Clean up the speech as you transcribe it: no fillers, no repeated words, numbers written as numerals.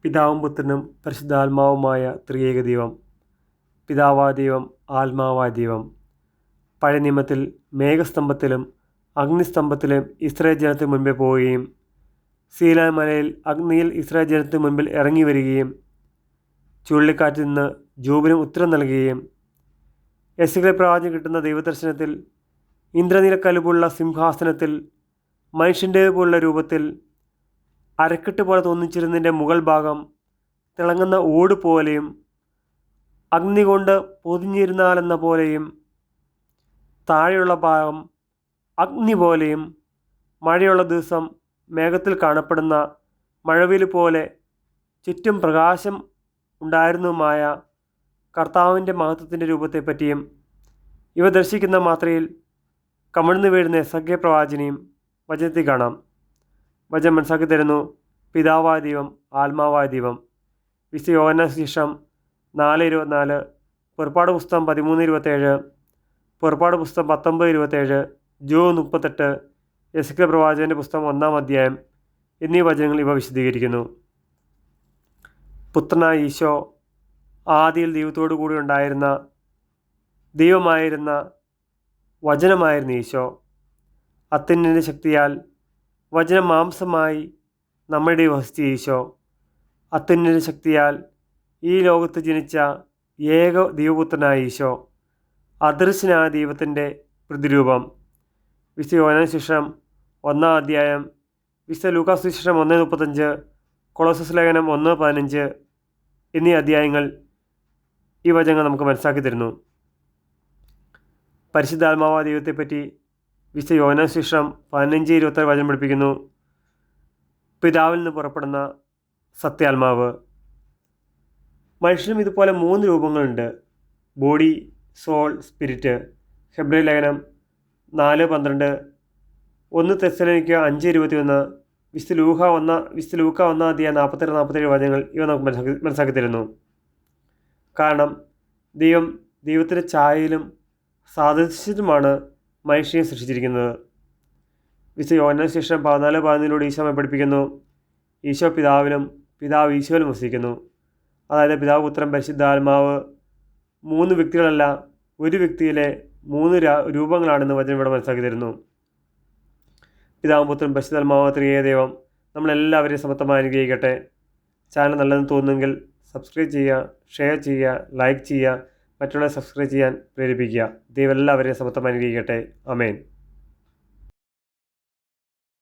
പിതാവും പുത്രനും പരിശുദ്ധാത്മാവുമായ ത്രിയേക ദൈവം. പിതാവായ ദൈവം, ആത്മാവായ ദൈവം. പഴയ നിയമത്തിൽ മേഘസ്തംഭത്തിലും അഗ്നിസ്തംഭത്തിലും ഇസ്രായേൽ ജനത്തിന് മുൻപേ പോവുകയും സീനായ് മലയിൽ അഗ്നിയിൽ ഇസ്രായേൽ ജനത്തിന് മുൻപിൽ ഇറങ്ങി വരികയും ചുഴലിക്കാറ്റിൽ നിന്ന് ജോബിനും ഉത്തരം നൽകുകയും എസെക്കിയേൽ പ്രവാചകൻ കിട്ടുന്ന ദൈവദർശനത്തിൽ ഇന്ദ്രനീലക്കലുപുള്ള സിംഹാസനത്തിൽ മനുഷ്യൻ്റെ പോലുള്ള രൂപത്തിൽ അരക്കെട്ട് പോലെ തോന്നിച്ചിരുന്നതിൻ്റെ മുകൾ ഭാഗം തിളങ്ങുന്ന ഓട് പോലെയും അഗ്നി കൊണ്ട് പൊതിഞ്ഞിരുന്നാലെന്ന പോലെയും താഴെയുള്ള ഭാഗം അഗ്നി പോലെയും മഴയുള്ള ദിവസം മേഘത്തിൽ കാണപ്പെടുന്ന മഴവിൽ പോലെ ചുറ്റും പ്രകാശം ഉണ്ടായിരുന്നതുമായ കർത്താവിൻ്റെ മഹത്വത്തിൻ്റെ രൂപത്തെപ്പറ്റിയും ഇവ ദർശിക്കുന്ന മാത്രയിൽ കമിഴ്ന്നു വീഴുന്ന എസെക്കിയേൽ പ്രവാചനെയും വചനത്തിൽ കാണാം. വചനം മനസ്സിലാക്കി തരുന്നു. പിതാവായ ദൈവം, ആത്മാവായ ദൈവം. വിശുദ്ധ യോഹന്നാൻ സുവിശേഷം 4:24, പുറപ്പാട് പുസ്തകം 13:27, പുറപ്പാട് പുസ്തകം 19:27, ജോബ് 38, എസെക്കിയേൽ പ്രവാചകൻ്റെ പുസ്തകം 1-ാം അധ്യായം എന്നീ വചനങ്ങൾ ഇവ വിശദീകരിക്കുന്നു. പുത്രനായ ഈശോ ആദിയിൽ ദൈവത്തോടു കൂടി ഉണ്ടായിരുന്ന ദൈവമായിരുന്ന വചനമായിരുന്ന ഈശോ അത്യുന്നതൻ്റെ ശക്തിയാൽ വചനം മാംസമായി നമ്മുടെ വസിച്ച ഈശോ അത്യുന്നത ശക്തിയാൽ ഈ ലോകത്ത് ജനിച്ച ഏക ദൈവപുത്രനായ ഈശോ അദൃശ്യനായ ദൈവത്തിൻ്റെ പ്രതിരൂപം. വിശുദ്ധ യോഹന്നാൻ സുവിശേഷം 1-ാം അധ്യായം, വിശുദ്ധ ലൂക്കാസ് സുവിശേഷം 1:35, കൊളോസ്സസ് ലേഖനം 1:15 എന്നീ അധ്യായങ്ങൾ ഈ വചനങ്ങൾ നമുക്ക് മനസ്സിലാക്കി തരുന്നു. പരിശുദ്ധാത്മാവായ ദൈവത്തെപ്പറ്റി വിശുദ്ധ യോഹന്നാൻ സുവിശേഷം 15:26 വചനം പഠിപ്പിക്കുന്നു. പിതാവിൽ നിന്ന് പുറപ്പെടുന്ന സത്യാത്മാവ്. മനുഷ്യനും ഇതുപോലെ 3 രൂപങ്ങളുണ്ട്: ബോഡി, സോൾ, സ്പിരിറ്റ്. ഹെബ്രായ ലേഖനം 4:12, 1 തെസ്സലോനിക്ക 5:21, വിശുദ്ധ ലൂക്ക 1-ാം അധ്യായം 46-47 വചനങ്ങൾ ഇവ നമുക്ക് മനസ്സിലാക്കി തരുന്നു. കാരണം ദൈവത്തിൻ്റെ ഛായയിലും സാദൃശ്യത്തിലുമാണ് മനുഷ്യനെ സൃഷ്ടിച്ചിരിക്കുന്നത്. വിശുദ്ധ യോഹന്നാൻ സുവിശേഷം 14:11 ഈശോ പഠിപ്പിക്കുന്നു, ഈശോ പിതാവിലും പിതാവ് ഈശോയിലും വസിക്കുന്നു. അതായത് പിതാവ്, പുത്രൻ, പരിശുദ്ധാത്മാവ് 3 വ്യക്തികളല്ല, ഒരു വ്യക്തിയിലെ 3 രൂപങ്ങളാണെന്ന് വചനം ഇവിടെ മനസ്സിലാക്കി തരുന്നു. പിതാവും പുത്രൻ പരിശുദ്ധാത്മാവ് ത്രിയേക ദൈവം നമ്മളെല്ലാവരെയും സമത്വമായി അനുഗ്രഹിക്കട്ടെ. ചാനൽ നല്ലതെന്ന് തോന്നുന്നെങ്കിൽ സബ്സ്ക്രൈബ് ചെയ്യുക, ഷെയർ ചെയ്യുക, ലൈക്ക് ചെയ്യുക, മറ്റുള്ളവരെ സബ്സ്ക്രൈബ് ചെയ്യാൻ പ്രേരിപ്പിക്കുക. ദൈവം എല്ലാവരെയും സമത്വമായി അനുഗ്രഹിക്കട്ടെ. ആമേൻ.